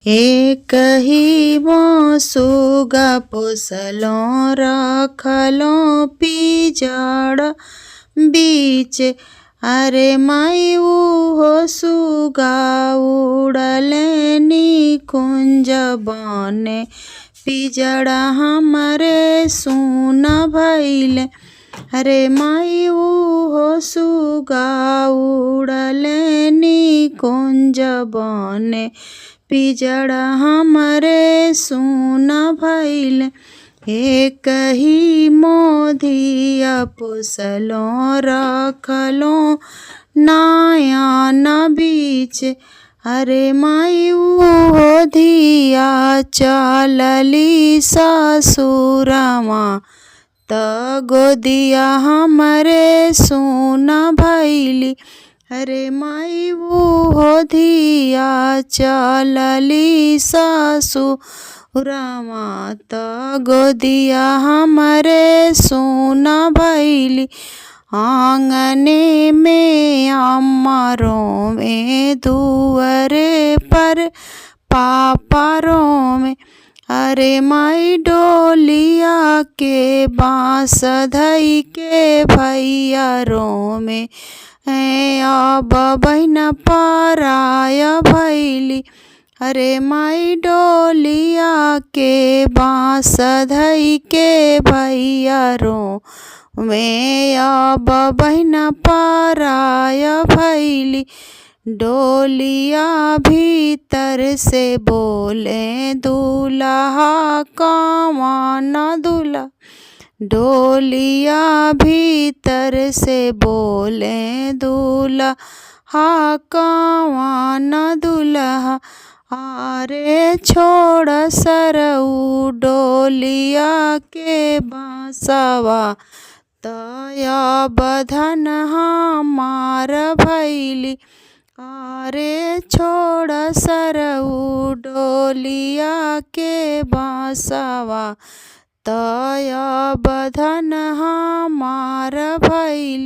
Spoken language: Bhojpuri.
एकही सुगा पोसलो रखलो पिजड़ बीच। अरे माई उहो सुगा उड़ले निकुंज बने, पिजड़ हमरे सुन भइले। अरे माई उहो सुगा उड़ले निकुंज बने, पिजड़ हमरे सुन भइले। एकही मोधिया पोसलो रखलो नयन बीच। अरे माई उहो धिया चलली ससुरवा, त गोदिया हमरे सुन भइली। अरे माई उहो धिया चलली ससुरवा, त गोदिया हमरे सुन भइली। आंगने में अम्मा रोवे, दुअरे पर पापा रोवे। अरे माई डोलिया के बांस धई के भैया रोवे, अब बहिन पराय भइली। अरे माई डोलिया के बांस धई के भैया रोवे, अब बहिन पराय भइली। डोलिया भीतर से बोले, दूल्हा कौन दूल्हा। डोलिया भीतर से बोले, दूल्हा कौन दूल्हा। अरे छोड़ सरऊ डोलिया के बांसवा, तया बधन हमार भइली। अरे छोड़ सरऊ डोलिया के बांसवा, तया बधन हमार भइली।